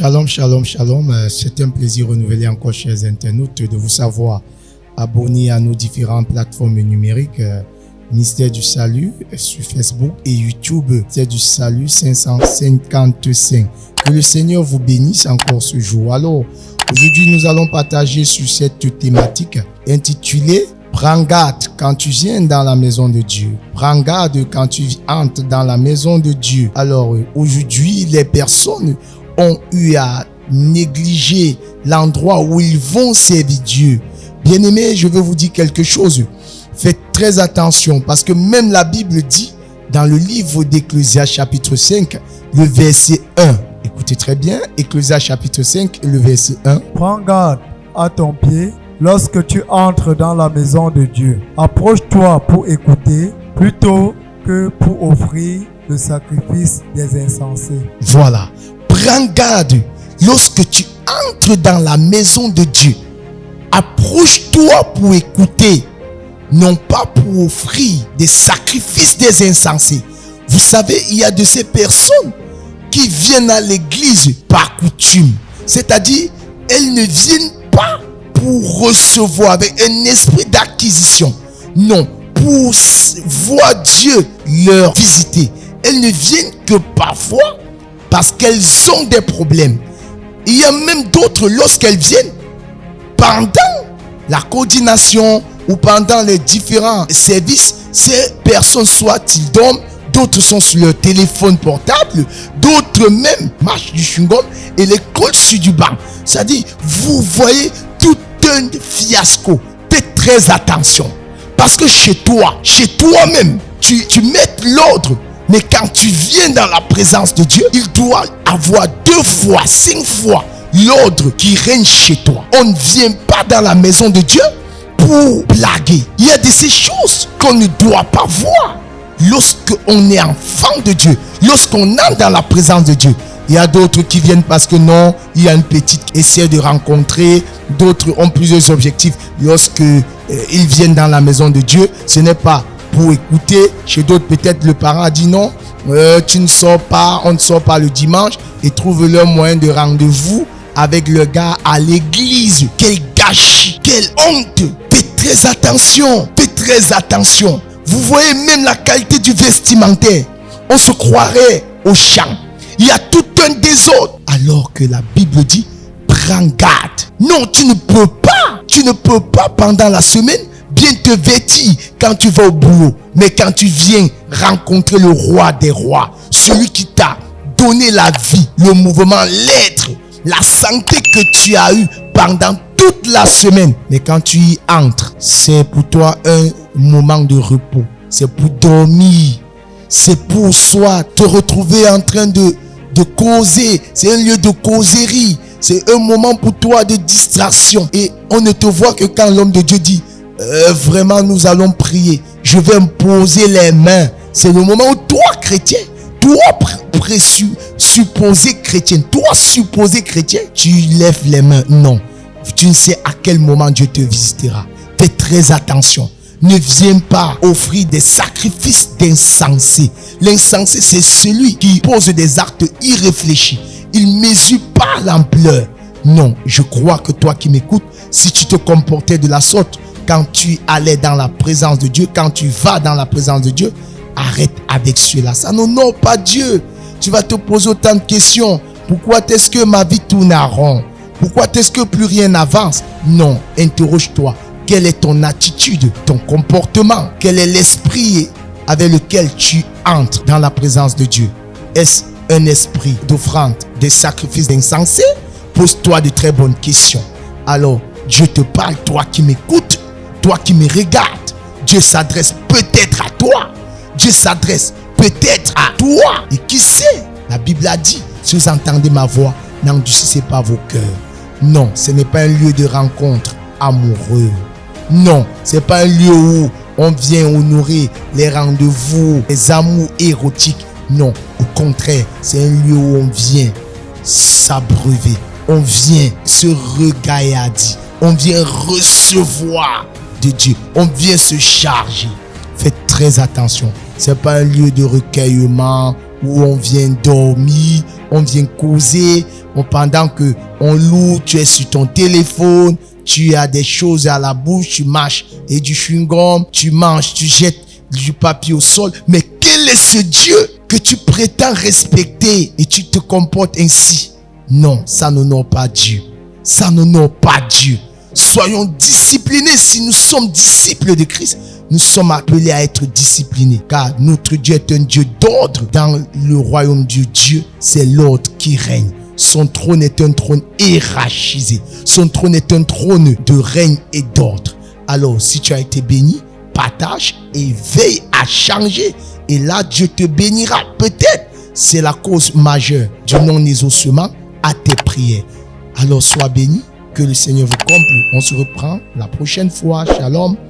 Shalom, shalom, shalom. C'est un plaisir renouvelé encore, chers internautes, de vous savoir abonnés à nos différentes plateformes numériques. Mystère du Salut sur Facebook et YouTube. Mystère du Salut 555. Que le Seigneur vous bénisse encore ce jour. Alors, aujourd'hui, nous allons partager sur cette thématique intitulée « Prends garde quand tu viens dans la maison de Dieu. Prends garde quand tu entres dans la maison de Dieu. » Alors, aujourd'hui, les personnes ont eu à négliger l'endroit où ils vont servir Dieu. Bien-aimés, je veux vous dire quelque chose. Faites très attention parce que même la Bible dit dans le livre d'Ecclésiaste chapitre 5, le verset 1. Écoutez très bien, Ecclésiaste chapitre 5, le verset 1. Prends garde à ton pied lorsque tu entres dans la maison de Dieu. Approche-toi pour écouter plutôt que pour offrir le sacrifice des insensés. Voilà. Prends garde lorsque tu entres dans la maison de Dieu. Approche-toi pour écouter, non pas pour offrir des sacrifices des insensés. Vous savez, il y a de ces personnes qui viennent à l'église par coutume. C'est-à-dire, elles ne viennent pas pour recevoir avec un esprit d'acquisition. Non, pour voir Dieu leur visiter. Elles ne viennent que parfois parce qu'elles ont des problèmes. Il y a même d'autres, lorsqu'elles viennent, pendant la coordination ou pendant les différents services, ces personnes, soit ils dorment, d'autres sont sur leur téléphone portable, d'autres même marchent du chewing-gum et les collent sur du banc. C'est-à-dire, vous voyez tout un fiasco. Faites très attention. Parce que chez toi-même, tu mets l'ordre. Mais quand tu viens dans la présence de Dieu, il doit avoir 2 fois, 5 fois l'ordre qui règne chez toi. On ne vient pas dans la maison de Dieu pour blaguer. Il y a de ces choses qu'on ne doit pas voir lorsqu'on est enfant de Dieu, lorsqu'on entre dans la présence de Dieu. Il y a d'autres qui viennent parce que non, il y a une petite qui essaie de rencontrer. D'autres ont plusieurs objectifs. Lorsque ils viennent dans la maison de Dieu, ce n'est pas pour écouter. Chez d'autres, peut-être le parent a dit non, tu ne sors pas, on ne sort pas le dimanche, et trouve leur moyen de rendez-vous avec le gars à l'église. Quel gâchis, quelle honte. Faites très attention, faites très attention. Vous voyez même la qualité du vestimentaire. On se croirait au champ. Il y a tout un désordre. Alors que la Bible dit, prends garde. Non, tu ne peux pas pendant la semaine bien te vêtir quand tu vas au boulot. Mais quand tu viens rencontrer le roi des rois, celui qui t'a donné la vie, le mouvement, l'être, la santé que tu as eue pendant toute la semaine. Mais quand tu y entres, c'est pour toi un moment de repos. C'est pour dormir. C'est pour soit te retrouver en train de causer. C'est un lieu de causerie. C'est un moment pour toi de distraction. Et on ne te voit que quand l'homme de Dieu dit vraiment nous allons prier, je vais me poser les mains. C'est le moment où toi chrétien, supposé chrétien, tu lèves les mains. Non, tu ne sais à quel moment Dieu te visitera. Fais très attention. Ne viens pas offrir des sacrifices d'insensés. L'insensé, c'est celui qui pose des actes irréfléchis. Il ne mesure pas l'ampleur. Non, je crois que toi qui m'écoutes, si tu te comportais de la sorte, quand tu allais dans la présence de Dieu, quand tu vas dans la présence de Dieu, arrête avec cela. Ça n'honore pas Dieu. Tu vas te poser autant de questions. Pourquoi est-ce que ma vie tourne à rond? Pourquoi est-ce que plus rien n'avance? Non, interroge-toi. Quelle est ton attitude, ton comportement? Quel est l'esprit avec lequel tu entres dans la présence de Dieu? Est-ce un esprit d'offrande, de sacrifice insensé? Pose-toi de très bonnes questions. Alors, Dieu te parle, toi qui m'écoutes, toi qui me regardes. Dieu s'adresse peut-être à toi. Dieu s'adresse peut-être à toi. Et qui sait? La Bible a dit, si vous entendez ma voix, n'endurcissez pas vos cœurs. Non, ce n'est pas un lieu de rencontre amoureux. Non, ce n'est pas un lieu où on vient honorer les rendez-vous, les amours érotiques. Non, au contraire, c'est un lieu où on vient s'abreuver. On vient se regarder. On vient recevoir de Dieu. On vient se charger. Faites très attention. Ce n'est pas un lieu de recueillement où on vient dormir, on vient causer, pendant que on loue, tu es sur ton téléphone, tu as des choses à la bouche, tu mâches et du chewing-gum, tu manges, tu jettes du papier au sol. Mais quel est ce Dieu que tu prétends respecter et tu te comportes ainsi? Non, ça n'honore pas Dieu. Ça n'honore pas Dieu. Soyons disciplinés. Si nous sommes disciples de Christ, nous sommes appelés à être disciplinés. Car notre Dieu est un Dieu d'ordre. Dans le royaume de Dieu, c'est l'ordre qui règne. Son trône est un trône hiérarchisé. Son trône est un trône de règne et d'ordre. Alors, si tu as été béni, partage et veille à changer. Et là, Dieu te bénira. Peut-être, c'est la cause majeure du non-exaucement à tes prières. Alors, sois béni. Que le Seigneur vous comble. On se reprend la prochaine fois. Shalom.